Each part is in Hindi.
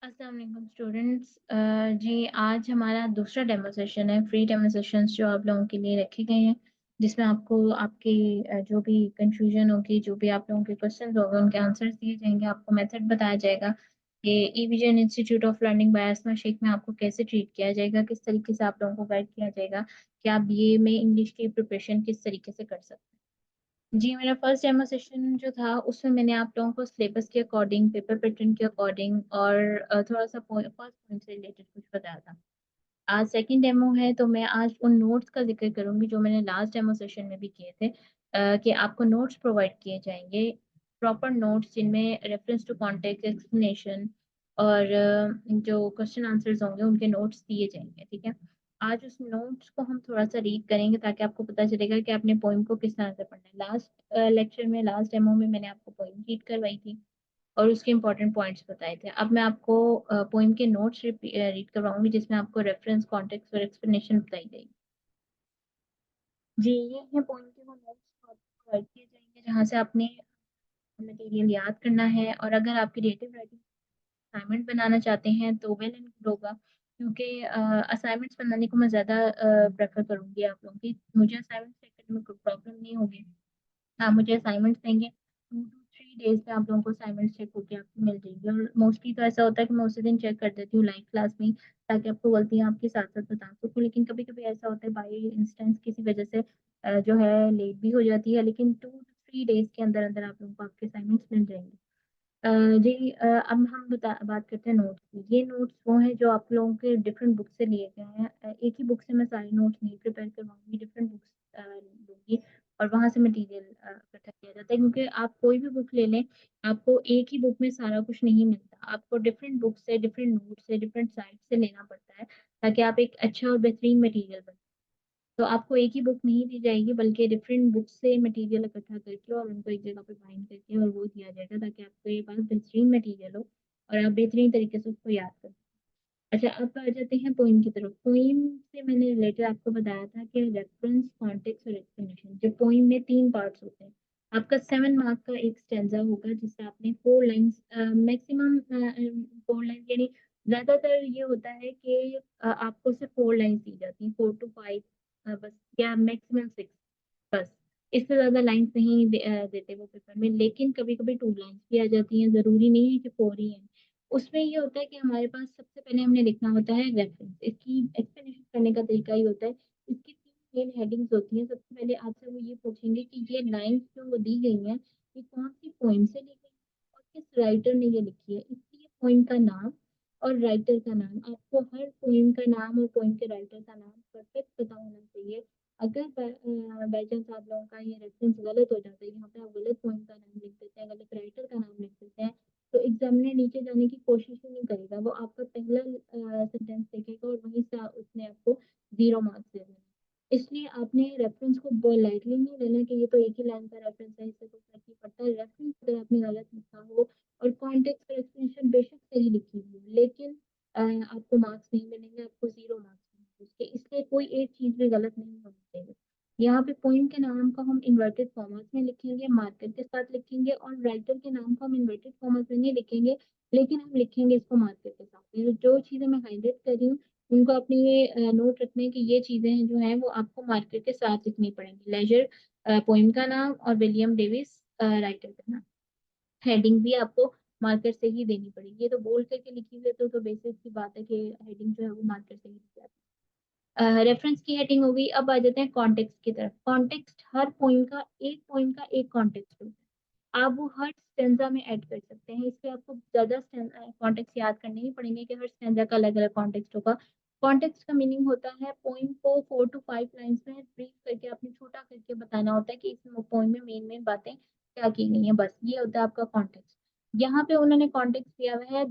अस्सलाम वालेकुम स्टूडेंट्स। जी आज हमारा दूसरा डेमो सेशन है। फ्री डेमो सेशंस जो आप लोगों के लिए रखे गए हैं, जिसमें आपको आपकी जो भी कंफ्यूजन होगी, जो भी आप लोगों के क्वेश्चंस होंगे, उनके आंसर्स दिए जाएंगे। आपको मेथड बताया जाएगा कि ईविजन इंस्टीट्यूट ऑफ लर्निंग बाय अस्मा शेख में आपको कैसे ट्रीट किया जाएगा, किस तरीके से आप लोगों को गाइड किया जाएगा कि आप बीए में इंग्लिश की प्रिपरेशन किस तरीके से कर सकते हैं। जी, मेरा फर्स्ट डेमो सेशन जो था उसमें मैंने आप लोगों को सिलेबस के अकॉर्डिंग, पेपर पैटर्न के अकॉर्डिंग और थोड़ा सा फर्स्ट पॉइंट से रिलेटेड कुछ बताया था। आज सेकंड डेमो है तो मैं आज उन नोट्स का जिक्र करूंगी जो मैंने लास्ट डेमो सेशन में भी किए थे, कि आपको नोट्स प्रोवाइड किए जाएंगे, प्रॉपर नोट्स जिनमें रेफरेंस टू कॉन्टेक्स्ट, एक्सप्लेनेशन और जो क्वेश्चन आंसर्स होंगे उनके नोट्स दिए जाएंगे। ठीक है, आज उस नोट्स को हम थोड़ा सा रीड करेंगे ताकि आपको पता चलेगा कि आपने पोइम को किस तरह से पढ़ना है। लास्ट लेक्चर में, लास्ट डेमो में मैंने आपको पोइम रीड करवाई थी और उसके इम्पोर्टेंट पॉइंट्स बताए थे। अब मैं आपको पोइम के नोट्स रीड करवाऊंगी जिसमें आपको रेफरेंस, कॉन्टेक्स्ट और एक्सप्लेनेशन बताई गई। जी, ये है पोइम के वो नोट्स जो आपको प्रोवाइड किए जाएंगे जहाँ से आपने मटेरियल याद करना है। और अगर आप क्रिएटिव राइटिंग असाइनमेंट बनाना चाहते हैं तो वेल एंड गुड होगा, क्योंकि असाइनमेंट्स बनाने को मैं ज़्यादा प्रेफर करूंगी आप लोगों की। मुझे असाइनमेंट से एकेडमिक प्रॉब्लम नहीं होगी। हाँ, मुझे असाइनमेंट्स देंगे, 2 to 3 डेज में आप लोगों को असाइनमेंट्स चेक होकर आपको मिल जाएगी। और मोस्टली तो ऐसा होता है कि मैं उसी दिन चेक कर देती हूँ लाइव क्लास में ही, ताकि आपको गलतियाँ आपके साथ साथ बता सकूँ। लेकिन कभी कभी ऐसा होता है बाई इंस्टेंस किसी वजह से जो है लेट भी हो जाती है, लेकिन 2 to 3 डेज के अंदर अंदर आप लोगों को आपके असाइनमेंट्स मिल जाएंगे। जी, अब हम बात करते हैं नोट्स की। ये नोट्स वो हैं जो आप लोगों के डिफरेंट बुक से लिए गए हैं। एक ही बुक से मैं सारे नोट्स नहीं प्रिपेयर करवाऊंगी, डिफरेंट बुक्स लूंगी और वहां से मटेरियल इकट्ठा किया जाता है, क्योंकि आप कोई भी बुक ले लें, आपको एक ही बुक में सारा कुछ नहीं मिलता। आपको डिफरेंट बुक से, डिफरेंट नोट से, डिफरेंट साइट से लेना पड़ता है ताकि आप एक अच्छा और बेहतरीन मटेरियल बना। तो आपको एक ही बुक नहीं दी जाएगी, बल्कि डिफरेंट बुक से मटेरियल इकट्ठा करके और उनको एक जगह पे बाइंड करके और वो दिया जाएगा ताकि आपके पास बेहतरीन मटेरियल हो और आप बेहतरीन तरीके से उसको याद कर। अच्छा, अब आ जाते हैं पोइम की तरफ। पोइम से मैंने रिलेटेड आपको बताया था कि रेफरेंस, कॉन्टेक्स्ट और एक्सप्लेनेशन। जो पोइम में 3 पार्ट्स होते हैं, आपका 7 मार्क का एक स्टेंजा होगा जिससे आपने 4 लाइन्स, मैक्सिमम 4 लाइन, यानी ज्यादातर ये होता है कि आपको सिर्फ 4 लाइन्स दी जाती हैं, 4 to 5 बस, या मैक्सिमम 6 बस। इससे ज्यादा लाइन्स नहीं देते वो पेपर में। लेकिन कभी कभी 2 लाइन्स भी आ जाती हैं, जरूरी नहीं है कि 4 ही है। उसमें ये होता है कि हमारे पास सबसे पहले हमने लिखना होता है रेफरेंस। इसकी एक्सप्लेनेशन करने का तरीका ये होता है, इसकी 3 मेन हेडिंग्स होती हैं। सबसे पहले आपसे वो ये पूछेंगे कि ये लाइंस जो वो दी गई हैं, ये कौन सी पोइम से ली गई है और किस राइटर ने ये लिखी है। इसलिए पोइम का नाम और राइटर का नाम, आपको हर पोइम का नाम और पोइम के राइटर का नाम परफेक्ट पता होना चाहिए। अगर बाई चांस आप लोगों का ये रेफरेंस गलत हो जाता है, यहाँ पे आप गलत पोइम का नाम लिख देते हैं, गलत राइटर का नाम लिख देते हैं, तो एग्जामिनर नीचे जाने की कोशिश ही नहीं करेगा। वो आपका पहला सेंटेंस देखेगा और वहीं से उसने आपको 0 मार्क्स दे देना। इसलिए आपने रेफरेंस को लाइटली नहीं लेना कि ये तो एक ही लाइन का रेफरेंस है, इससे कोई फर्क नहीं पड़ता। रेफरेंस अगर आपने गलत लिखा हो और कॉन्टेक्स्ट और एक्सप्लेनेशन बेशक सही लिखी हुई हो, लेकिन आपको मार्क्स नहीं मिलेंगे, आपको 0 मार्क्स मिलेंगे उसके। इसलिए कोई एक चीज भी गलत नहीं होनी चाहिए। यहाँ पे पोइम के नाम को हम इन्वर्टेड कॉमर्स में लिखेंगे, मार्कर के साथ लिखेंगे, और राइटर के नाम को हम इन्वर्टेड कॉमर्स में नहीं लिखेंगे, लेकिन हम लिखेंगे इसको मार्कर के साथ। ये जो चीजें मैं हाईलाइट कर रही हूँ, उनको अपने ये नोट रखने की, ये चीजें हैं जो हैं वो आपको मार्कर के साथ लिखनी पड़ेंगी। लेजर पोइम का नाम और विलियम डेविस राइटर का नाम। हेडिंग भी आपको मार्कर से ही देनी पड़ेगी। ये तो बोल्ड करके लिखी हुई है तो बेसिक सी बात है कि हेडिंग जो है वो मार्कर से ही लिखी जाती है। रेफरेंस की हेडिंग हो गई। अब आ जाते हैं कॉन्टेक्स्ट की तरफ। कॉन्टेक्स्ट, हर पॉइंट का एक कॉन्टेक्स्ट होता है। आप वो हर स्टेंजा में ऐड कर सकते हैं। इसलिए आपको ज्यादा कॉन्टेक्स्ट याद करने नहीं पड़ेंगे कि हर स्टेंजा का अलग अलग कॉन्टेक्स्ट होगा। कॉन्टेक्स्ट का मीनिंग होता है पोइम को 4 to 5 लाइन्स में ब्रीफ करके, आपने छोटा करके बताना होता है कि इस पोइम में मेन मेन बातें क्या की गई हैं। बस ये होता है आपका कॉन्टेक्स्ट। यहाँ पे उन्होंने कॉन्टेक्स्ट दिया हुआ है।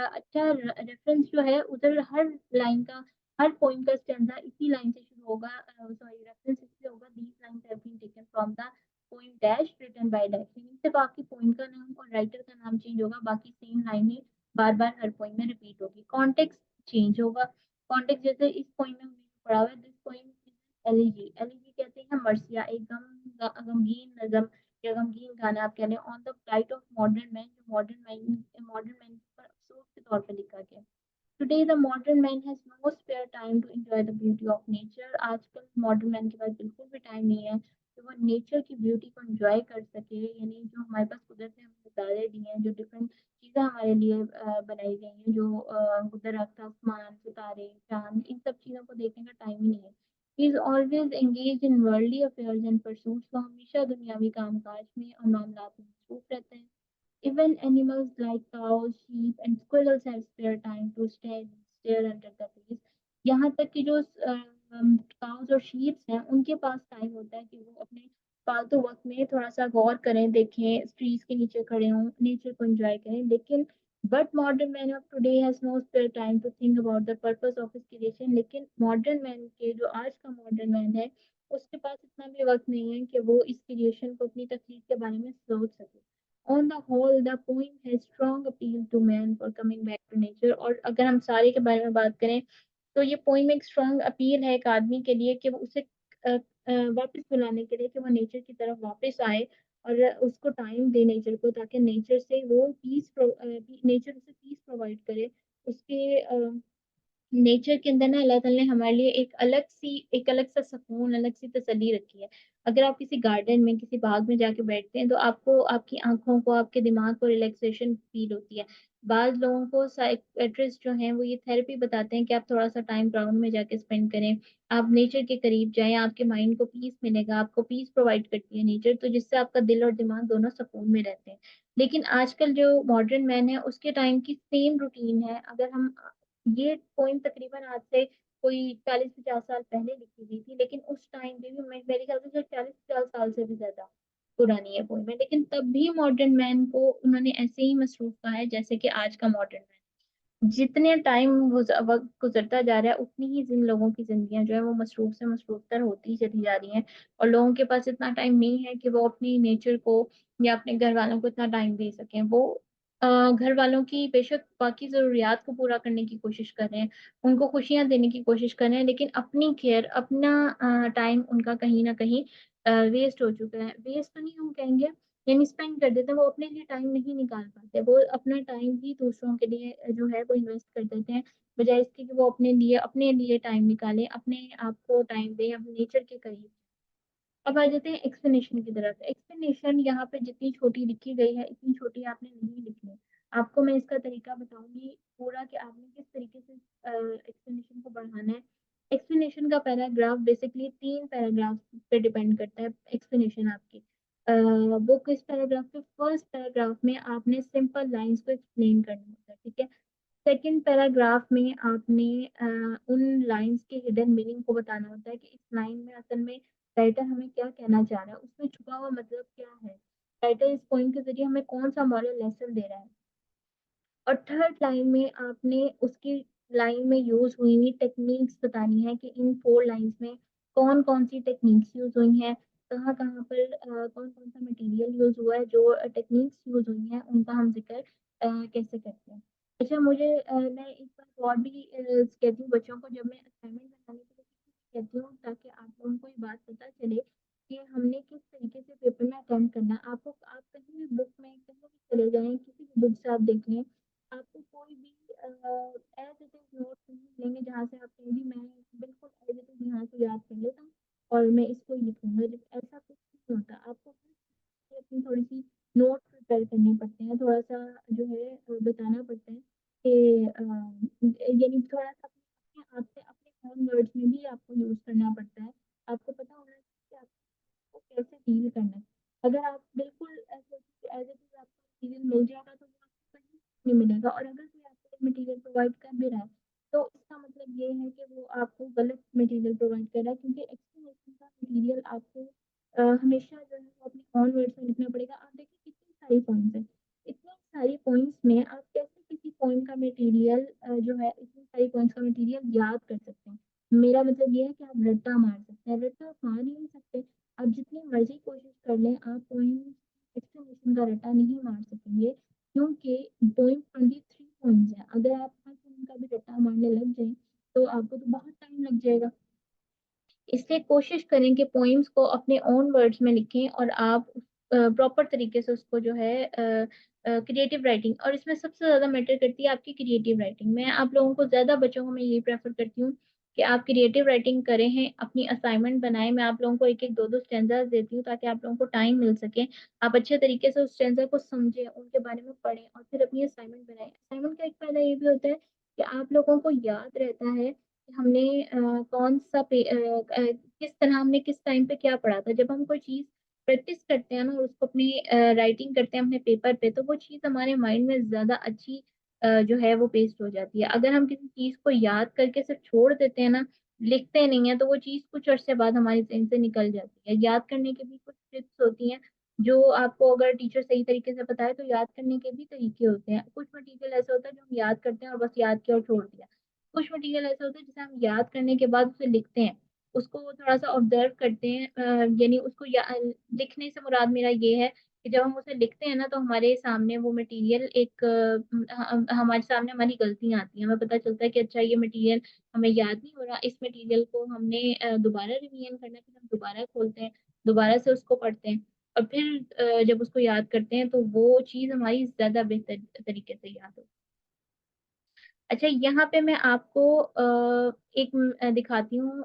अच्छा, रेफरेंस जो है उधर हर लाइन का, हर पोइम का स्टैंजा इसी लाइन से शुरू होगा। सॉरी, रेफरेंस इसलिए होगा, these lines have been taken from the poem dash written by dash. सिर्फ आपकी पोइम का नाम और राइटर का नाम चेंज होगा, बाकी सेम लाइनें बार बार हर पोइम में रिपीट होगी। कॉन्टेक्स्ट चेंज होगा। कॉन्टेक्स्ट जैसे इस पोइम में हमने पढ़ा हुआ है, दिस पोइम एलिजी। एलिजी कहते हैं मर्सिया, एक गमगीन नज़म या गमगीन गाना आप कह लें। On the flight of modern man, जो मॉडर्न मैन पर अफसोस के तौर Today the modern man has no spare time to enjoy the beauty of nature. आजकल मॉडर्न मैन के पास बिल्कुल भी टाइम नहीं है कि वो नेचर की ब्यूटी को एंजॉय कर सके। यानी जो हमारे पास कुदरत ने हमें नज़ारे दिए हैं, जो डिफरेंट चीज़ें हमारे लिए बनाई गई हैं, जो दरख्त, आसमान, सितारे, चाँद, इन सब चीज़ों को देखने का टाइम ही नहीं है। He is always engaged in worldly affairs and pursuits. वो हमेशा दुनियावी काम-काज में और मामलात में मसरूफ़ रहते हैं। Even animals like cows, sheep and squirrels have spare time to stand and stare under the trees. यहाँ तक कि जो काउस और शीप्स हैं, उनके पास टाइम होता है कि वो अपने फालतू वक़्त में थोड़ा-सा गौर करें, देखें, ट्रीज़ के नीचे खड़े हों, नेचर को एन्जॉय करें। लेकिन but modern man of today has no spare time to think about the purpose of his creation. लेकिन मॉडर्न मैन के जो आज का मॉडर्न मैन है, उसके पास इतना भी वक़्त नहीं है कि वो इस क्रिएशन को, अपनी तख्लीक के बारे में सोच सके। On the whole, the poem has strong appeal to man for coming back to nature। और अगर हम सारे के बारे में बात करें, तो ये पोइम एक स्ट्रॉन्ग अपील है एक आदमी के लिए कि वो उसे वापस बुलाने के लिए कि वो नेचर की तरफ वापस आए और उसको टाइम दे नेचर को, ताकि नेचर से वो नेचर उसे पीस प्रोवाइड करे। उसके नेचर के अंदर ना अल्लाह ताला ने हमारे लिए एक अलग-सा सुकून, अलग-सी तसल्ली रखी है। अगर आप किसी गार्डन में, किसी बाग में जाके बैठते हैं, तो आपको आपकी आँखों को, आपके दिमाग को रिलैक्सेशन फ़ील होती है। बाज़ लोगों को साइकियाट्रिस्ट जो हैं, वो ये थेरेपी बताते हैं कि आप थोड़ा-सा टाइम ग्राउंड में जाके स्पेंड करें। आप नेचर के करीब जाएँ, आपके माइंड को पीस मिलेगा, आपको पीस प्रोवाइड करती है नेचर, तो जिससे आपका दिल और दिमाग दोनों सुकून में रहते हैं। लेकिन आजकल जो मॉडर्न मैन है, उसके टाइम की सेम रूटीन है। अगर हम ये पोएम तकरीबन आज से कोई 40-50 साल पहले लिखी गई थी, लेकिन उस टाइम पे भी मेरे ख्याल से शायद 40-50 साल से भी ज़्यादा पुरानी ये पोएम है। लेकिन तब भी मॉडर्न मैन को उन्होंने ऐसे ही मसरूफ़ कहा है जैसे कि आज का मॉडर्न मैन। जितने टाइम वक़्त गुज़रता जा रहा है, उतनी ही जिन लोगों की ज़िंदगियाँ जो है वो मसरूफ़ से मसरूफ़तर होती चली जा रही हैं और लोगों के पास इतना टाइम नहीं है कि वो अपनी नेचर को या अपने घरवालों को इतना टाइम दे सकें। वो घरवालों की बेशक बाकी ज़रूरियात को पूरा करने की कोशिश कर रहे हैं, उनको खुशियाँ देने की कोशिश कर रहे हैं, लेकिन अपनी केयर, अपना टाइम उनका कहीं न कहीं वेस्ट हो चुका है। वेस्ट तो नहीं हम कहेंगे, यानी स्पेंड कर देते हैं, वो अपने लिए टाइम नहीं निकाल पाते। वो अपना टाइम ही दूसरों के लिए जो है वो इन्वेस्ट कर देते हैं, बजाए इसके कि वो अपने लिए टाइम निकालें, अपने आप को टाइम दें, अपने नेचर के करीब। अब आ जाते हैं एक्सप्लेनेशन की तरफ। एक्सप्लेनेशन यहाँ पे जितनी छोटी लिखी गई है, इतनी छोटी आपने नहीं लिखनी है। आपको मैं इसका तरीका बताऊँगी पूरा कि आपने किस तरीके से एक्सप्लेनेशन को बढ़ाना है। एक्सप्लेनेशन का पैराग्राफ बेसिकली 3 पैराग्राफ पे डिपेंड करता है एक्सप्लेनेशन आपकी। वो किस पैराग्राफ पे, फर्स्ट पैराग्राफ में आपने सिंपल लाइन्स को एक्सप्लेन करना होता है, ठीक है? सेकंड पैराग्राफ में आपने उन लाइन्स के हिडन मीनिंग को बताना होता है कि इस लाइन में असल में राइटर हमें क्या कहना चाह रहा है, उसमें छुपा हुआ मतलब क्या है? राइटर इस पोएम के ज़रिए हमें कौन-सा मॉरल लेसन दे रहा है? और थर्ड लाइन में आपने उसकी लाइन में यूज़ हुई हुई टेक्निक्स बतानी है कि इन 4 लाइन्स में कौन-कौन सी टेक्निक्स यूज़ हुई हैं, कहाँ-कहाँ पर कौन-कौन सा मटेरियल यूज़ हुआ है, जो टेक्निक्स यूज़ हुई हैं, उनका हम ज़िक्र कैसे करते हैं। अच्छा मुझे मैं एक बात और भी कहती हूँ बच्चों को, जब मैं असाइनमेंट बनाने के लिए कहती हूँ ताकि आप लोगों को ये बात पता चले कि हमने किस तरीके से पेपर में अटेम्प्ट करना है। आप कहीं भी बुक में कहीं भी चले जाएँ, किसी भी बुक से आप देख लें, आपको कोई भी एज़ इट इज़ नोट्स नहीं मिलेंगे जहाँ से आप कहेंगी मैं बिल्कुल एज़ इट इज़ यहाँ से याद कर लेता हूँ और मैं इसको ही लिखूँगा। ऐसा कुछ नहीं होता। आपको बस अपनी थोड़ी-सी नोट्स प्रिपेयर करने पड़ते हैं, थोड़ा-सा जो है बताना पड़ता है कि यानी थोड़ा-सा अपने आप से अपने ओन वर्ड्स में भी आपको यूज़ करना पड़ता है। आपको पता होना चाहिए कि आपको कैसे डील करना है। अगर आप बिल्कुल एज़ इट इज़ आपको मटीरियल मिल जाएगा तो वो आपको कहीं नहीं मिलेगा, और अगर कोई आपको मटीरियल प्रोवाइड कर भी रहा है, तो इसका मतलब ये है कि वो आपको गलत मटीरियल प्रोवाइड कर रहा है, क्योंकि एक्सप्लेनेशन का मटीरियल आपको हमेशा जो है वो अपने ओन वर्ड्स में लिखना पड़ेगा। आप देखिए कितनी सारी पॉइंट्स हैं, इतनी सारी पॉइंट्स में आप कैसे किसी पॉइंट का मटीरियल जो है इतनी सारी पॉइंट्स का मटीरियल याद कर सकते हैं। मेरा मतलब ये है कि आप रट्टा मार सकते हैं, रट्टा आप मार ही नहीं सकते। आप जितनी मर्ज़ी कोशिश कर लें, आप पॉइंट एक्सप्लेनेशन का रट्टा नहीं मार सकेंगे, क्योंकि पॉइंट 23 पॉइंट्स हैं। अगर आप हर पॉइंट का भी रट्टा मारने लग जाएँ, तो आपको तो बहुत टाइम लग जाएगा। इसलिए कोशिश करें कि पोएम्स को अपने ओन वर्ड्स में लिखें और आप प्रॉपर तरीके से उसको जो है क्रिएटिव राइटिंग, और इसमें सबसे ज्यादा मैटर करती है आपकी क्रिएटिव राइटिंग। मैं आप लोगों को, ज्यादा बच्चों को मैं यही प्रेफर करती हूँ कि आप क्रिएटिव राइटिंग करें हैं, अपनी असाइनमेंट बनाएं। मैं आप लोगों को एक एक दो दो स्टेंजास देती हूँ ताकि आप लोगों को टाइम मिल सके, आप अच्छे तरीके से उस स्टेंजा को समझें, उनके बारे में पढ़ें और फिर अपनी असाइनमेंट बनाएं। असाइनमेंट का एक फायदा ये भी होता है कि आप लोगों को याद रहता है कि हमने कौन सा किस तरह हमने किस टाइम पे क्या पढ़ा था। जब हम कोई चीज प्रैक्टिस करते हैं ना और उसको अपनी राइटिंग करते हैं अपने पेपर पे, तो वो चीज हमारे माइंड में ज्यादा अच्छी जो है वो पेस्ट हो जाती है। अगर हम किसी चीज को याद करके सिर्फ छोड़ देते हैं ना, लिखते नहीं है, तो वो चीज कुछ अर्से बाद हमारी ज़हन से निकल जाती है। याद करने की भी कुछ टिप्स होती हैं जो आपको अगर टीचर सही तरीके से बताए तो याद करने के भी तरीके होते हैं। कुछ मटेरियल ऐसा होता है जो हम याद करते हैं और बस याद किया और छोड़ दिया। कुछ मटेरियल ऐसा होता है जिसे हम याद करने के बाद उसे लिखते हैं, उसको थोड़ा सा ऑब्जर्व करते हैं। यानी उसको लिखने से मुराद मेरा ये है कि जब हम उसे लिखते हैं ना तो हमारे सामने वो मटेरियल एक हमारे सामने हमारी गलतियां आती हैं, हमें पता चलता है कि अच्छा ये मटेरियल हमें याद नहीं हो रहा, इस मटेरियल को हमने दोबारा रिवीजन करना है। फिर हम दोबारा खोलते हैं, दोबारा से उसको पढ़ते हैं और फिर जब उसको याद करते हैं तो वो चीज़ हमारी ज्यादा बेहतर तरीके से याद हो। अच्छा, यहाँ पे मैं आपको एक दिखाती हूँ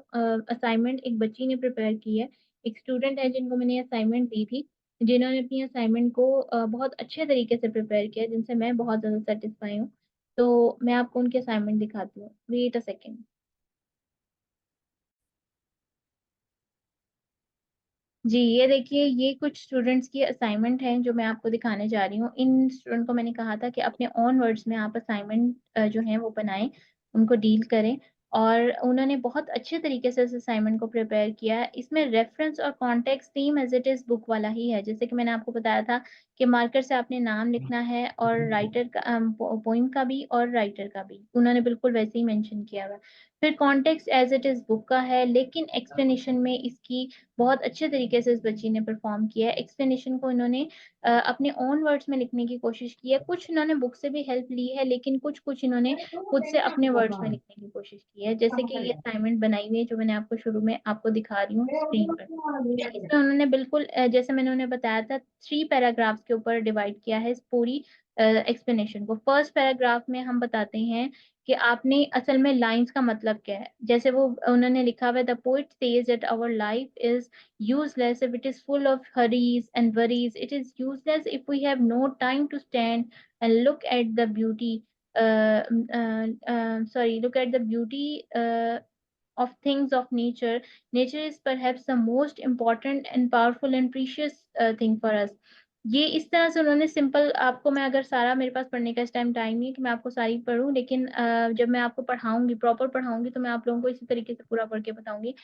असाइनमेंट एक बच्ची ने प्रिपेयर की है। एक स्टूडेंट है जिनको मैंने असाइनमेंट दी थी, जिन्होंने अपनी असाइनमेंट को बहुत अच्छे तरीके से प्रिपेयर किया, जिनसे मैं बहुत ज़्यादा सेटिस्फाई हूँ। तो मैं आपको उनकी असाइनमेंट दिखाती हूँ, वेट अ सेकेंड। जी, ये देखिए, ये कुछ स्टूडेंट्स की असाइनमेंट है जो मैं आपको दिखाने जा रही हूँ। इन स्टूडेंट को मैंने कहा था कि अपने ओन वर्ड्स में आप असाइनमेंट जो है वो बनाएं, उनको डील करें, और उन्होंने बहुत अच्छे तरीके से इस असाइनमेंट को प्रिपेयर किया है। इसमें रेफरेंस और context same as it is book वाला ही है। जैसे कि मैंने आपको बताया था कि मार्कर से आपने नाम लिखना है, और राइटर का पोइम का भी और राइटर का भी उन्होंने बिल्कुल वैसे ही मेंशन किया हुआ है। फिर context as it is book का है, लेकिन एक्सप्लेनेशन में इसकी बहुत अच्छे तरीके से इस बच्ची ने परफॉर्म किया है। एक्सप्लेनेशन को इन्होंने अपने ओन वर्ड्स में लिखने की कोशिश की है। कुछ इन्होंने बुक से भी हेल्प ली है, लेकिन कुछ कुछ इन्होंने खुद से अपने वर्ड्स में लिखने की कोशिश की है। जैसे कि ये असाइनमेंट बनाई हुई है जो मैंने आपको शुरू में आपको दिखा रही हूँ स्क्रीन पर। इसमें उन्होंने बिल्कुल जैसे मैंने उन्हें बताया था, 3 पैराग्राफ्स के ऊपर डिवाइड किया है इस पूरी एक्सप्लेनेशन को। फर्स्ट पैराग्राफ में हम बताते हैं कि आपने असल में लाइंस का मतलब क्या है। जैसे वो उन्होंने लिखा हुआ है, the poet says that our life is useless if it is full of hurries and worries. It is useless if we have no time to stand and look at the beauty. Look at the beauty of things of nature. Nature is perhaps the most important and powerful and precious thing for us. ये इस तरह से उन्होंने सिंपल, आपको मैं अगर सारा, मेरे पास पढ़ने का इस टाइम टाइम नहीं है कि मैं आपको सारी पढ़ूं, लेकिन जब मैं आपको पढ़ाऊंगी, प्रॉपर पढ़ाऊंगी, तो मैं आप लोगों को इसी तरीके से पूरा पढ़ के बताऊंगी।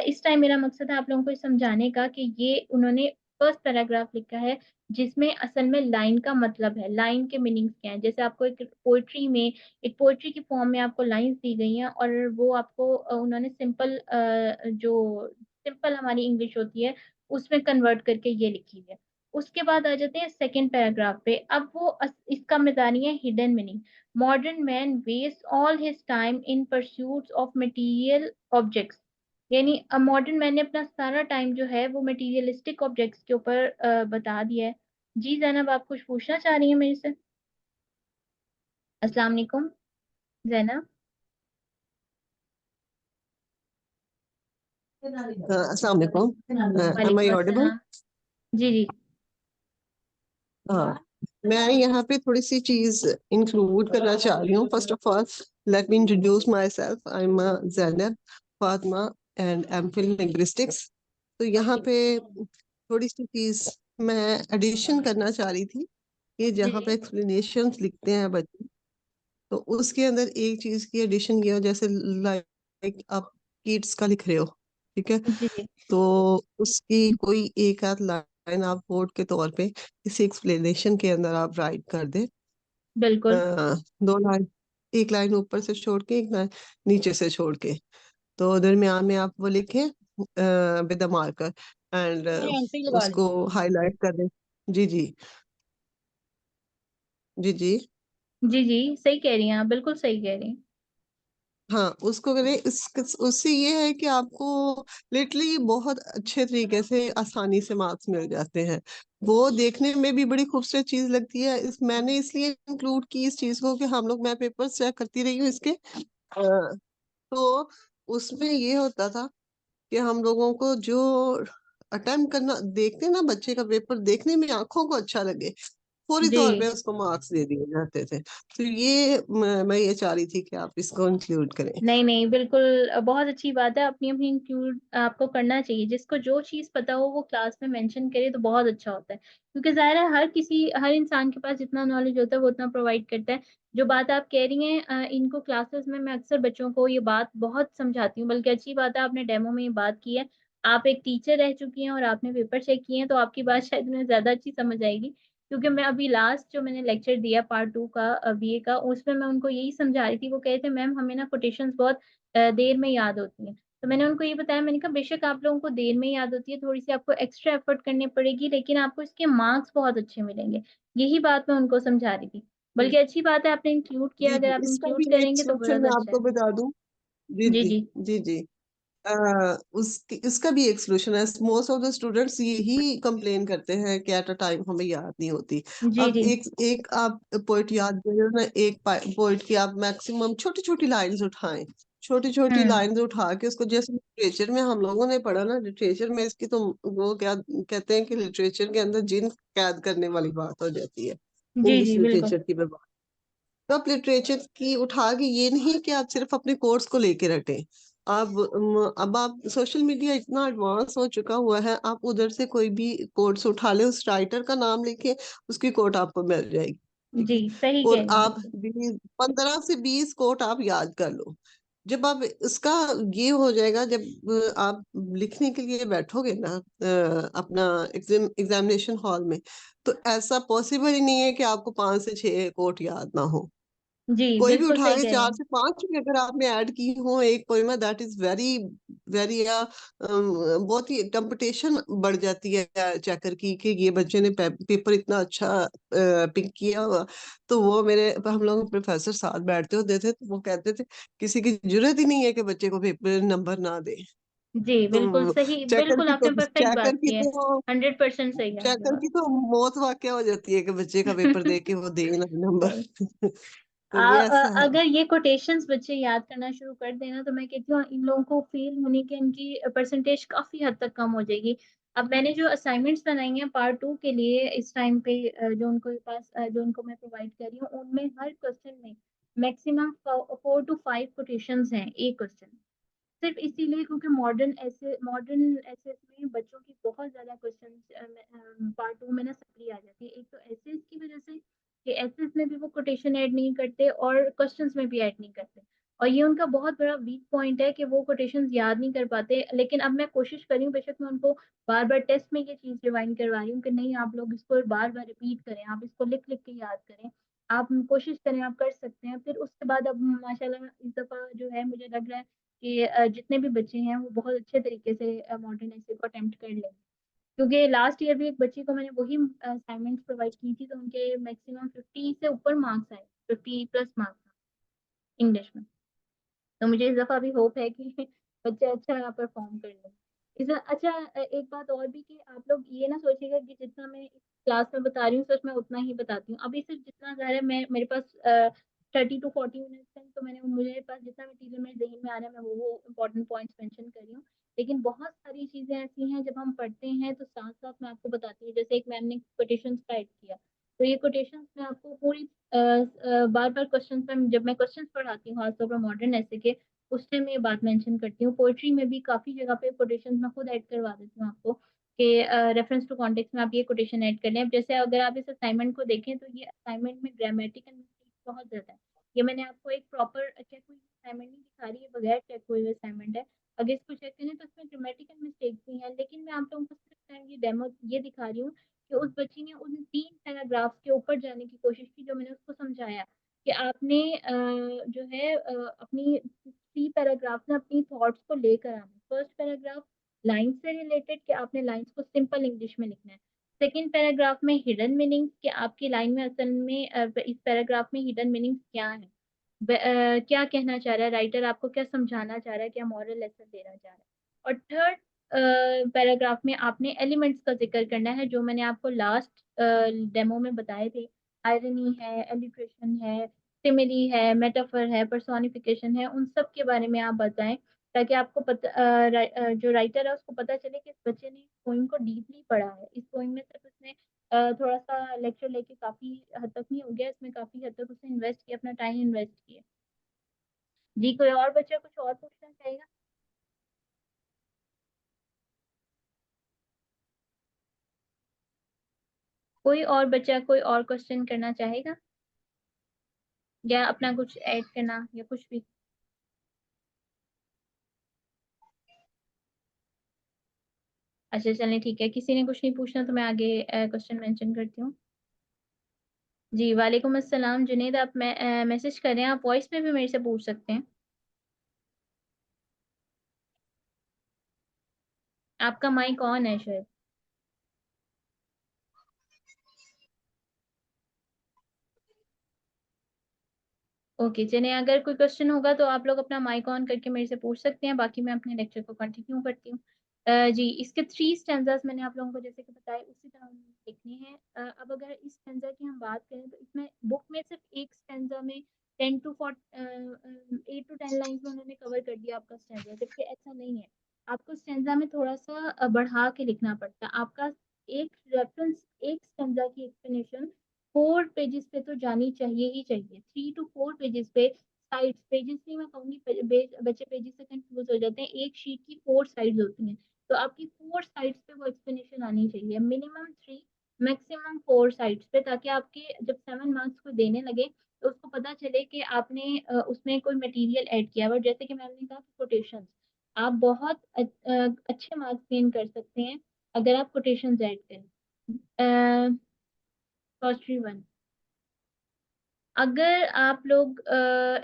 इस टाइम मेरा मकसद है आप लोगों को ये समझाने का कि ये उन्होंने फर्स्ट पैराग्राफ लिखा है जिसमें असल में लाइन का मतलब है, लाइन के मीनिंग्स क्या है। जैसे आपको एक पोइट्री में, एक पोइट्री की फॉर्म में आपको लाइंस दी गई हैं, और वो आपको उन्होंने सिंपल जो सिंपल हमारी इंग्लिश होती है उसमें कन्वर्ट करके ये लिखी हुई है। उसके बाद आ जाते हैं सेकंड पैराग्राफ पे। अब वो इसका मजानी है hidden meaning. Modern man waste all his time in pursuits of material objects. यानी मॉडर्न मैन ने अपना सारा टाइम जो है वो मटेरियलिस्टिक ऑब्जेक्ट्स के ऊपर बता दिया है। जी जैनब, आप कुछ पूछना चाह रही हैं मेरे से? अस्सलाम वालेकुम जैनब। अस्सलाम वालेकुम। एम आई वालेकुम ऑडिबल? अस्सलाम। जी जी। हाँ, मैं यहाँ पे थोड़ी सी चीज इंक्लूड करना चाह रही हूँ। First of all, let me introduce myself. I am Zainab Fatima and M Phil linguistics. तो यहाँ जी पे थोड़ी सी चीज मैं एडिशन करना चाह रही थी कि जी जहाँ पे एक्सप्लेनेशंस लिखते हैं बच्चे, तो उसके अंदर एक चीज की एडिशन किया, जैसे लाइक आप किड्स का लिख रहे हो, ठीक है, जी जी। तो उसकी कोई एक आध लाइन आप कोड के तौर पे किसी एक्सप्लेनेशन के अंदर आप राइट कर दे। बिल्कुल। 2 लाइन, एक लाइन ऊपर से छोड़ के, एक लाइन नीचे से छोड़ के, तो दरमियान में आप वो लिखें विद द मार्कर, एंड मैंने एंट्री लगा ली। उसको हाईलाइट कर दें। जी जी, जी जी। जी जी, सही कह रही हैं आप, बिल्कुल सही कह रही हैं। हाँ, उसको करें। उससे ये है कि आपको लिटरली बहुत अच्छे तरीके से आसानी से मार्क्स मिल जाते हैं। वो देखने में भी बड़ी खूबसूरत चीज लगती है। मैंने इसलिए इंक्लूड की इस चीज को कि हम लोग, मैं पेपर चेक करती रही हूँ इसके। तो उसमें ये होता था कि हम लोगों को जो अटेम्प्ट करना, देखते ना बच्चे का पेपर देखने में आंखों को अच्छा लगे, फौरी जी। तौर पे उसको मार्क्स दे दिए जाते थे। तो ये मैं ये चाह रही थी कि आप इसको इंक्लूड करें। नहीं नहीं, बिल्कुल बहुत अच्छी बात है। अपनी अपनी इंक्लूड आपको करना चाहिए। जिसको जो चीज पता हो वो क्लास में मेंशन करे तो बहुत अच्छा होता है, क्योंकि जाहिर है हर इंसान के पास जितना नॉलेज होता है वो उतना प्रोवाइड करता है। जो बात आप कह रही हैं, इनको क्लासेस में मैं अक्सर बच्चों को ये बात बहुत समझाती हूँ। बल्कि अच्छी बात है आपने डेमो में ये बात की है। आप एक टीचर रह चुकी हैं और आपने पेपर चेक किए हैं, तो आपकी बात शायद उन्हें ज्यादा अच्छी समझ आएगी। क्योंकि मैं अभी लास्ट जो मैंने लेक्चर दिया पार्ट 2 का बीए का, उसमें मैं उनको यही समझा रही थी। वो कहे थे मैम हमें ना कोटेशंस बहुत देर में याद होती हैं। तो मैंने उनको ये बताया, मैंने कहा बेशक आप लोगों को देर में याद होती है, थोड़ी सी आपको एक्स्ट्रा एफर्ट करनी पड़ेगी, लेकिन आपको इसके मार्क्स बहुत अच्छे मिलेंगे। यही बात मैं उनको समझा रही थी। बल्कि अच्छी बात है आपने इंक्लूड किया। जी अगर जी, आप इसका इंक्लूड भी एक करेंगे तो सोल्यूशन बहुत मैं अच्छा आपको है। बता दूं। जी जी जी। जी। जी जी। उसका भी एक सोल्यूशन है। मोस्ट ऑफ द स्टूडेंट्स यही कंप्लेन करते हैं कि एट अ टाइम हमें याद नहीं होती। जी अब जी। एक एक आप पोइट याद करिए ना, एक पोइट की आप मैक्सिमम छोटी छोटी लाइंस उठाएं। छोटी छोटी हम्म। लाइंस उठा के उसको, जैसे लिटरेचर में हम लोगों ने पढ़ा ना, लिटरेचर में इसकी तो वो क्या कहते हैं कि लिटरेचर के अंदर जिन कैद करने वाली बात हो जाती है। जी इंग्लिश जी बिल्कुल। लिटरेचर की मैं, तो आप लिटरेचर की उठा के, ये नहीं कि आप सिर्फ अपने कोर्स को लेके रटें। अब आप, सोशल मीडिया इतना एडवांस हो चुका हुआ है, आप उधर से कोई भी कोट्स उठा ले, उस राइटर का नाम लेके उसकी कोट आपको मिल जाएगी। ठीक जी है। सही कह और रही हैं आप बिल्कुल। 15 से 20 कोट आप याद कर लो। जब आप इसका ये हो जाएगा, जब आप लिखने के लिए बैठोगे ना अपना एग्जामिनेशन हॉल में, तो ऐसा पॉसिबल ही नहीं है कि आपको 5 से 6 कोट याद ना हो। जी कोई भी बिल्कुल उठा सही के कह रही चार हैं। से पांच भी अगर आपने ऐड की हो एक पोइमा, दैट इज वेरी वेरी बहुत ही कंपटीशन बढ़ जाती है चेकर की कि ये बच्चे ने पेपर इतना अच्छा पिक किया हुआ। तो वो मेरे, हम लोग प्रोफेसर साथ बैठते होते थे, तो वो कहते थे किसी की जरूरत ही नहीं है कि बच्चे को पेपर नंबर ना दे। जी बिल्कुल तो सही, बिल्कुल आपने परफेक्ट बात की है। 100% सही है आपकी चेकर बात। की तो मौत वाकया हो जाती है कि बच्चे का पेपर दे के वो दे ना नंबर। नहीं। तो ये ऐसा है। अगर ये कोटेशंस बच्चे याद करना शुरू कर देना, तो मैं कहती हूँ इन लोगों को फेल होने की इनकी परसेंटेज काफी हद तक कम हो जाएगी। अब मैंने जो असाइनमेंट्स बनाई हैं पार्ट 2 के लिए इस टाइम पे, जो उनको पास जो उनको मैं प्रोवाइड कर रही हूँ, उनमें हर क्वेश्चन में मैक्सिमम 4 to 5 कोटेशंस हैं एक क्वेश्चन। सिर्फ इसीलिए क्योंकि मॉडर्न एसेस में बच्चों की बहुत ज्यादा क्वेश्चन पार्ट 2 में ना सप्ली आ जाती है। एक तो एसेस की वजह से कि एसेस में भी वो कोटेशन ऐड नहीं करते और क्वेश्चंस में भी ऐड नहीं करते। और ये उनका बहुत बड़ा वीक पॉइंट है कि वो कोटेशंस याद नहीं कर पाते। लेकिन अब मैं कोशिश कर रही हूँ, बेशक मैं उनको बार बार टेस्ट में ये चीज रिवाइंड करवा रही हूँ कि नहीं आप लोग इसको बार बार रिपीट करें, आप इसको लिख लिख के याद करें। आप कोशिश करें, आप कर सकते हैं। फिर उसके बाद अब माशाल्लाह इस दफा जो है मुझे लग रहा है कि जितने भी बच्चे हैं वो बहुत अच्छे तरीके से मॉडर्न एसे को अटेम्प्ट कर लेंगे। क्योंकि लास्ट ईयर भी एक बच्ची को मैंने वही असाइनमेंट्स प्रोवाइड की थी, तो उनके मैक्सिमम 50 से ऊपर मार्क्स आए, 50+ मार्क्स इंग्लिश में। तो मुझे इस दफा भी होप है कि बच्चे अच्छा यहाँ परफॉर्म कर लें। अच्छा, एक बात और भी कि आप लोग ये ना सोचिएगा कि जितना मैं क्लास में बता रही हूँ सच मैं उतना ही बताती हूँ। अभी सिर्फ जितना ज़्यादा मैं, मेरे पास 30 to 40 मिनट्स हैं, तो मैंने मेरे पास जितना मटीरियल मेरे जहन में आ रहा है मैं वो इंपॉर्टेंट पॉइंट्स मेंशन कर रही हूँ। लेकिन बहुत सारी चीजें ऐसी हैं जब हम पढ़ते हैं तो साथ साथ मैं आपको बताती हूँ। जैसे एक मैम ने कोटेशंस का ऐड किया, तो ये कोटेशंस मैं आपको पूरी बार बार क्वेश्चन में जब मैं क्वेश्चंस पढ़ाती हूँ खासतौर पर मॉडर्न ऐसे के, उस टाइम मैं ये बात मेंशन करती हूँ। पोएट्री में भी काफी जगह पे कोटेशंस मैं खुद ऐड करवा देती हूँ आपको कि रेफरेंस टू कॉन्टेक्स्ट में आप ये कोटेशन ऐड कर लें। अब जैसे अगर आप इस असाइनमेंट को देखें तो ये असाइनमेंट में ग्रामेटिकल मिस्टेक्स बहुत ज्यादा है। ये मैंने आपको एक प्रॉपर चेक हुई असाइनमेंट नहीं दिखा रही है, बगैर चेक हुए हुए असाइनमेंट है। अगर इसको चेक करें तो इसमें ग्रामेटिकल मिस्टेक्स भी हैं, लेकिन मैं आप लोगों को सिर्फ टाइम ये डेमो ये दिखा रही हूँ कि उस बच्ची ने उन 3 पैराग्राफ्स के ऊपर जाने की कोशिश की जो मैंने उसको समझाया कि आपने जो है अपनी 3 पैराग्राफ में अपनी थॉट्स को लेकर आना। फर्स्ट पैराग्राफ लाइन से रिलेटेड कि आपने लाइंस को सिंपल इंग्लिश में लिखना है। सेकेंड पैराग्राफ में हिडन मीनिंग्स कि आपकी लाइन में असल में इस पैराग्राफ में हिडन मीनिंग्स क्या है। क्या कहना चाह रहा है राइटर, आपको क्या समझाना चाह रहा है, क्या मॉरल लेसन देना चाह रहा है। और थर्ड पैराग्राफ में आपने एलिमेंट्स का जिक्र करना है, जो मैंने आपको लास्ट डेमो में बताए थे। आयरनी है, एलिट्रेशन है, सिमिली है, मेटाफर है, पर्सोनिफिकेशन है, उन सब के बारे में आप बताएं, ताकि आपको पता जो राइटर है उसको पता चले कि इस बच्चे ने इस पोइम को डीपली पढ़ा है। इस पोइम में सिर्फ उसने थोड़ा सा लेक्चर लेके काफी हद तक नहीं हो गया, इसमें काफी हद तक उसने इन्वेस्ट किया, अपना टाइम इन्वेस्ट किया। जी, कोई और बच्चा कुछ और पूछना चाहेगा? कोई और बच्चा कोई और क्वेश्चन करना चाहेगा, या अपना कुछ ऐड करना या कुछ भी? अच्छा चलें, ठीक है, किसी ने कुछ नहीं पूछना तो मैं आगे क्वेश्चन मेंशन करती हूँ। जी, वालेकुम अस्सलाम जुनेद, आप मैसेज कर रहे हैं, आप वॉइस में भी मेरे से पूछ सकते हैं। आपका माइक ऑन है शायद। ओके चलिए, अगर कोई क्वेश्चन होगा तो आप लोग अपना माइक ऑन करके मेरे से पूछ सकते हैं, बाकी मैं अपने लेक्चर को कंटिन्यू करती हूँ। जी, इसके 3 स्टैंजास मैंने आप लोगों को जैसे कि बताया उसी तरह उन्होंने लिखने हैं। अब अगर इस स्टैंजा की हम बात करें तो इसमें बुक में सिर्फ एक स्टैंजा में 8 to 10 लाइन्स में उन्होंने कवर कर दिया आपका स्टैंजा, जबकि ऐसा नहीं है। आपको स्टैंजा में थोड़ा सा बढ़ा के लिखना पड़ता है। आपका एक रेफरेंस, एक स्टैंजा की एक्सप्लेनेशन 4 पेजेस पे तो जानी चाहिए ही चाहिए। 3 to 4 पेजेस पे, साइड्स पेजेस नहीं मैं कहूंगी, बच्चे पेजेस से कंफ्यूज हो जाते हैं। एक शीट की 4 साइड्स होती हैं, तो आपकी 4 साइड्स पे वो एक्सप्लेनेशन आनी चाहिए, मिनिमम 3, मैक्सिमम 4 साइड्स पे, ताकि आपके जब 7 मार्क्स को देने लगे तो उसको पता चले कि आपने उसमें कोई मटेरियल ऐड किया है। और जैसे कि मैंने कहा कोटेशन, आप बहुत अच्छे मार्क्स गेन कर सकते हैं अगर आप कोटेशन ऐड करें। फर्स्ट वन, अगर आप लोग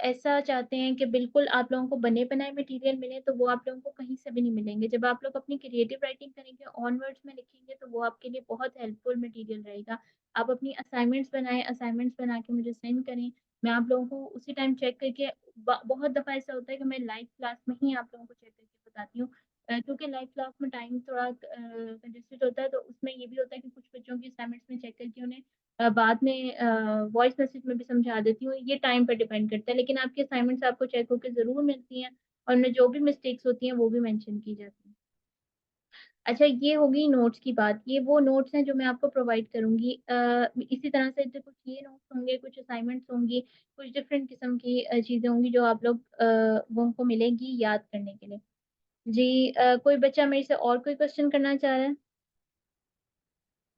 ऐसा चाहते हैं कि बिल्कुल आप लोगों को बने बनाए मटेरियल मिले, तो वो आप लोगों को कहीं से भी नहीं मिलेंगे। जब आप लोग अपनी क्रिएटिव राइटिंग करेंगे, ऑनवर्ड्स में लिखेंगे, तो वो आपके लिए बहुत हेल्पफुल मटेरियल रहेगा। आप अपनी असाइनमेंट्स बनाएं, असाइनमेंट्स बना के मुझे सेंड करें, मैं आप लोगों को उसी टाइम चेक करके, बहुत दफ़ा ऐसा होता है कि मैं लाइव क्लास में ही आप लोगों को चेक करके बताती हूँ। क्योंकि लाइव क्लास में टाइम थोड़ा कंजेस्टेड होता है, तो उसमें ये भी होता है कि कुछ बच्चों की असाइनमेंट्स में चेक करके उन्हें बाद में वॉइस मैसेज में भी समझा देती हूँ। ये टाइम पर डिपेंड करता है, लेकिन आपकी असाइनमेंट्स आपको चेक होकर जरूर मिलती हैं, और उनमें जो भी मिस्टेक्स होती हैं वो भी मेंशन की जाती हैं। अच्छा, ये होगी नोट्स की बात। ये वो नोट्स हैं जो मैं आपको प्रोवाइड करूंगी। इसी तरह से जो कुछ ये नोट्स होंगे, कुछ असाइनमेंट्स होंगी, कुछ डिफरेंट किस्म की चीजें होंगी जो आप लोग वो उनको मिलेगी याद करने के लिए। जी, कोई बच्चा मेरे से और कोई क्वेश्चन करना चाह रहा है?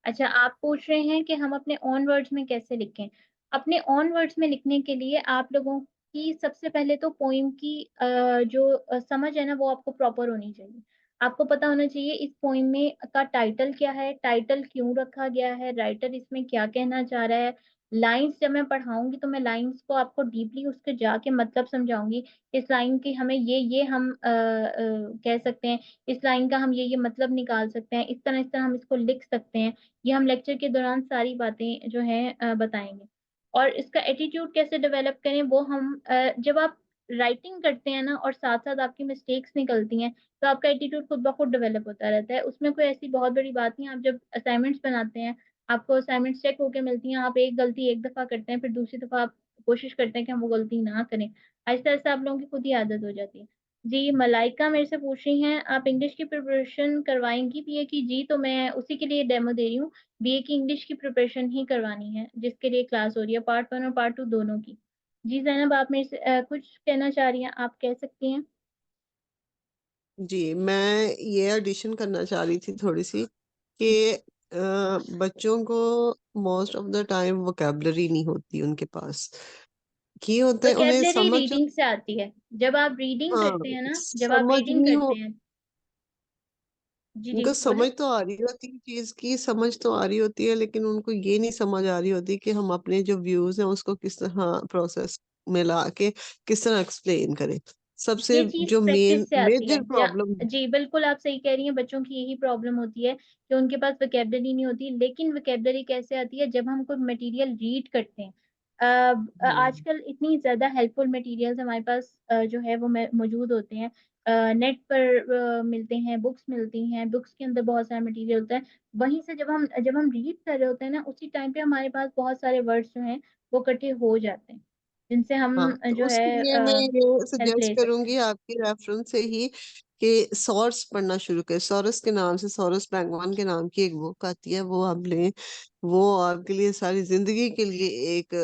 अच्छा, आप पूछ रहे हैं कि हम अपने ओन वर्ड्स में कैसे लिखें। अपने ओन वर्ड्स में लिखने के लिए आप लोगों की सबसे पहले तो पोइम की जो समझ है ना, वो आपको प्रॉपर होनी चाहिए। आपको पता होना चाहिए इस पोइम में का टाइटल क्या है, टाइटल क्यों रखा गया है, राइटर इसमें क्या कहना चाह रहा है। लाइंस जब मैं पढ़ाऊंगी तो मैं लाइंस को आपको डीपली उसके जाके मतलब समझाऊंगी। इस लाइन की हमें ये हम कह सकते हैं, इस लाइन का हम ये मतलब निकाल सकते हैं, इस तरह हम इसको लिख सकते हैं। ये हम लेक्चर के दौरान सारी बातें जो हैं बताएंगे। और इसका एटीट्यूड कैसे डेवलप करें, वो हम जब आप राइटिंग करते हैं ना और साथ साथ आपकी मिस्टेक्स निकलती हैं, तो आपका एटीट्यूड खुद ब खुद डेवलप होता रहता है। उसमें कोई ऐसी बहुत बड़ी बात नहीं है। आप जब असाइनमेंट्स बनाते हैं, आपको असाइनमेंट्स चेक होके मिलती हैं, आप एक गलती एक दफा करते हैं, फिर दूसरी दफा आप कोशिश करते हैं कि हम वो गलती ना करें। आहिस्ता आहिस्ता आप लोगों की खुद ही आदत हो जाती है। जी, मलाइका मेरे से पूछ रही हैं, आप इंग्लिश की प्रिपरेशन करवाएंगी बीए की? जी, तो मैं उसी के लिए डेमो दे रही हूँ। बीए की इंग्लिश की प्रिपरेशन ही करवानी है, जिसके लिए क्लास हो रही है, पार्ट 1 और पार्ट 2 दोनों की। जी जैनब, आप मेरे से कुछ कहना चाह रही हैं, आप कह सकती हैं। जी, मैं ये एडिशन करना चाह रही थी थोड़ी सी कि बच्चों को most of the time vocabulary नहीं होती उनके पास। ये होता है उन्हें वोकेबलरी समझ। रीडिंग से आती है। जब आप रीडिंग हाँ, करते हैं ना, जब आप समझ रीडिंग नहीं हो। करते हैं। जी जी उनको बोले। समझ तो आ रही होती है, चीज की समझ तो आ रही होती है, लेकिन उनको ये नहीं समझ आ रही होती कि हम अपने जो व्यूज हैं उसको किस तरह प्रोसेस में ला के किस तरह एक्सप्लेन करें। सबसे ये चीज जो प्रैक्टिस मेन से आती है। Major problem. जी बिल्कुल, आप सही कह रही हैं, बच्चों की यही प्रॉब्लम होती है कि उनके पास वोकेबलरी नहीं होती। लेकिन वोकेबलरी कैसे आती है, जब हम कोई मटेरियल रीड करते हैं। आजकल इतनी ज़्यादा हेल्पफुल मटेरियल्स हमारे पास जो है वो मौजूद होते हैं। नेट पर मिलते हैं, बुक्स मिलती हैं, बुक्स के अंदर बहुत सारा मटेरियल होता है। वहीं से जब हम रीड कर रहे होते हैं ना, उसी टाइम पे हमारे पास बहुत सारे वर्ड्स जो हैं वो इकट्ठे हो जाते हैं, जिनसे हम हाँ, तो जो है उसके लिए मैं ये हेल्प सजेस्ट ले सकते हैं। करूंगी आपके रेफरेंस से ही कि सॉर्स पढ़ना शुरू करें। सॉरस के नाम से, सॉरस बैगवान के नाम की एक बुक आती है, वो आप लें। वो आपके लिए सारी जिंदगी के लिए एक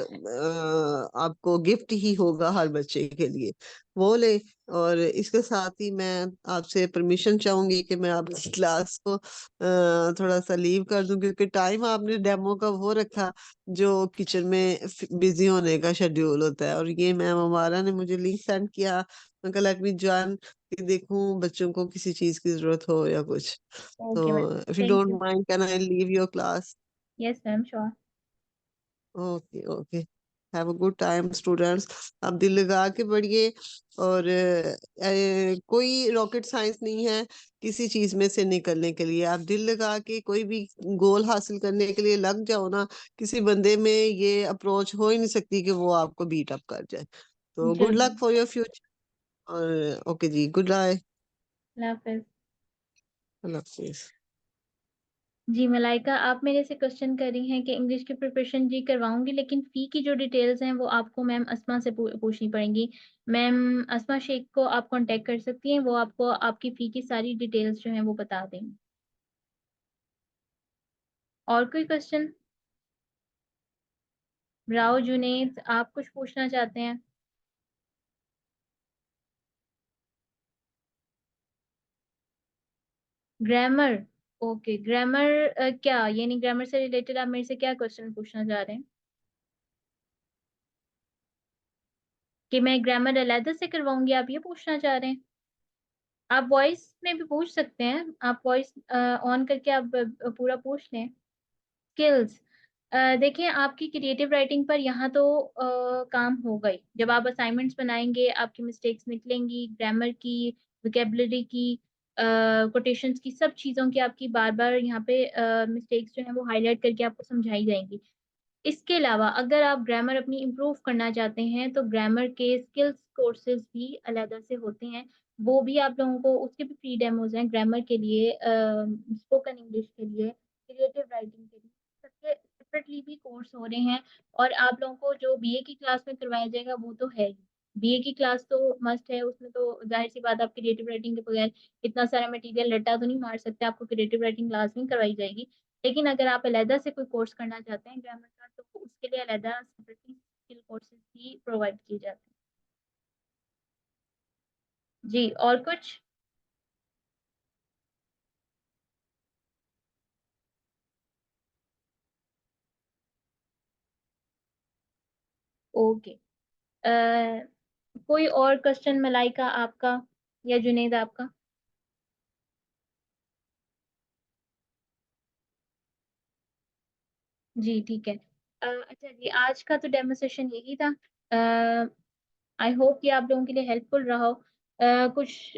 आपको गिफ्ट ही होगा, हर बच्चे के लिए। वो ले। और इसके साथ ही मैं आपसे परमिशन चाहूंगी कि मैं आपकी क्लास को थोड़ा सा लीव कर दूं, क्योंकि टाइम आपने डेमो का वो रखा जो किचन में बिजी होने का शेड्यूल होता है। और ये मैम हमारा ने मुझे लिंक सेंड किया, मैं लेट मी ज्वाइन, कि देखूं बच्चों को किसी चीज की जरूरत हो या कुछ। ओके मैम, तो if you thank don't you. Mind, can I leave your class? Yes ma'am, sure. Okay, okay. Have a good time students. आप दिल लगा के पढ़िए। और कोई रॉकेट साइंस नहीं है किसी चीज में से निकलने के लिए। आप दिल लगा के कोई भी गोल हासिल करने के लिए लग जाओ ना, किसी बंदे में ये अप्रोच हो ही नहीं सकती कि वो आपको बीट अप कर जाए। तो गुड जल्दी। Luck for your future. और ओके जी, गुड बाय। अल्लाह हाफिज। अल्लाह हाफिज। जी मलाइका, आप मेरे से क्वेश्चन कर रही हैं कि इंग्लिश की प्रिपरेशन जी करवाऊंगी, लेकिन फ़ी की जो डिटेल्स हैं वो आपको मैम अस्मा से पूछनी पड़ेंगी। मैम अस्मा शेख को आप कांटेक्ट कर सकती हैं, वो आपको आपकी फ़ी की सारी डिटेल्स जो हैं वो बता देंगी। और कोई क्वेश्चन? राव जुनेद, आप कुछ पूछना चाहते हैं? ग्रामर। ओके, ग्रामर क्या यानी ग्रामर से रिलेटेड आप मेरे से क्या क्वेश्चन पूछना चाह रहे हैं? कि मैं ग्रामर अलहदा से करवाऊंगी, आप ये पूछना चाह रहे हैं? आप वॉइस में भी पूछ सकते हैं, आप वॉइस ऑन करके आप पूरा पूछ लें। स्किल्स, देखिए आपकी क्रिएटिव राइटिंग पर यहाँ तो काम होगा ही। जब आप असाइनमेंट्स बनाएंगे आपकी मिस्टेक्स निकलेंगी, ग्रामर की, वोकेबलरी की, कोटेशंस की, सब चीज़ों की आपकी बार बार यहाँ पे मिस्टेक्स जो हैं वो हाईलाइट करके आपको समझाई जाएंगी। इसके अलावा अगर आप ग्रामर अपनी इम्प्रूव करना चाहते हैं तो ग्रामर के स्किल्स कोर्सेज भी अलग से होते हैं। वो भी आप लोगों को, उसके भी फ्री डेमोज हैं ग्रामर के लिए, स्पोकन इंग्लिश के लिए, क्रिएटिव राइटिंग के लिए, सबके सेपरेटली भी कोर्स हो रहे हैं। और आप लोगों को जो बीए की क्लास में करवाया जाएगा वो तो है ही। बीए की क्लास तो मस्ट है, उसमें तो जाहिर सी बात, आप क्रिएटिव राइटिंग के बगैर इतना सारा मटेरियल रट्टा तो नहीं मार सकते, आपको क्रिएटिव राइटिंग क्लास में करवाई जाएगी। लेकिन अगर आप अलहदा से कोई कोर्स करना चाहते हैं ग्रामर का, तो उसके लिए अलहदा सेपरेटली स्किल कोर्सेज भी प्रोवाइड किए जाते हैं। जी, और कुछ? ओके। कोई और क्वेश्चन मलाइका आपका या जुनेद आपका? जी ठीक है। अच्छा जी, आज का तो डेमो सेशन यही था। आई होप कि आप लोगों के लिए हेल्पफुल रहा हो। कुछ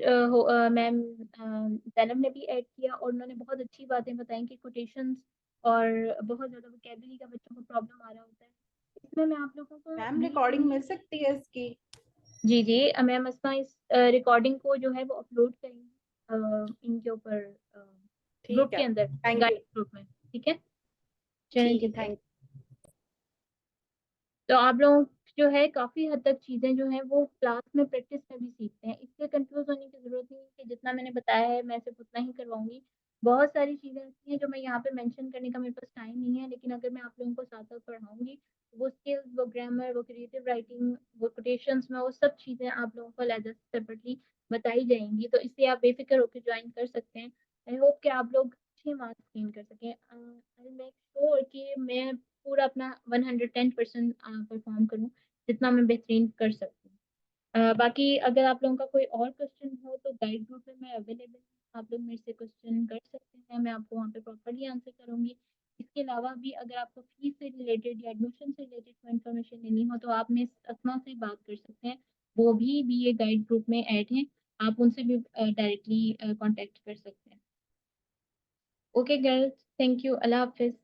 मैम जैनब ने भी ऐड किया और उन्होंने बहुत अच्छी बातें बताई कि कोटेशंस और बहुत ज़्यादा वोकेबलरी का बच्चों को प्रॉब्लम आ रहा होता है। इसमें मैं आप लोगों को मैम दी रिकॉर्डिंग हुई, मिल सकती है इसकी? जी जी, मैम अस्मा इस रिकॉर्डिंग को जो है वो अपलोड करेंगी इनके ऊपर, ग्रुप ठीक के है, अंदर, थैंक यू। गाइड ग्रुप में। ठीक है, चलें ठीक है, जी फिर। थैंक तो आप लोग जो है काफ़ी हद तक चीज़ें जो हैं वो क्लास में प्रैक्टिस में भी सीखते हैं, इसलिए कंफ्यूज होने की ज़रूरत नहीं है कि जितना मैंने बताया है मैं सिर्फ उतना ही करवाऊंगी। बहुत सारी चीज़ें ऐसी हैं जो मैं यहाँ पे मेंशन करने का मेरे पास टाइम नहीं है, लेकिन अगर मैं आप लोगों को साथ साथ पढ़ाऊंगी, वो स्किल्स, वो ग्रामर, वो क्रिएटिव राइटिंग, वो कोटेशंस में, वो सब चीज़ें आप लोगों को अलग सेपरेटली बताई जाएंगी, तो इसलिए आप बेफिक्र होकर ज्वाइन कर सकते हैं। आई होप कि आप लोग अच्छे मार्क्स गेन कर सकें। आई मेक श्योर कि मैं पूरा अपना 110% परफॉर्म करूँ, जितना मैं बेहतरीन कर सकती हूँ। बाकी अगर आप लोगों का कोई और क्वेश्चन हो तो गाइड ग्रुप में मैं अवेलेबल हूँ, आप लोग मेरे से क्वेश्चन कर सकते हैं, मैं आपको वहाँ पे प्रॉपरली आंसर करूँगी। इसके अलावा भी अगर आपको फीस से रिलेटेड या एडमिशन से रिलेटेड कोई इन्फॉर्मेशन लेनी हो तो आप मेरे अस्मा से बात कर सकते हैं, वो भी ये गाइड ग्रुप में ऐड हैं, आप उनसे भी डायरेक्टली कांटेक्ट कर सकते हैं। ओके गर्ल्स, थैंक यू, अल्लाह हाफिज़।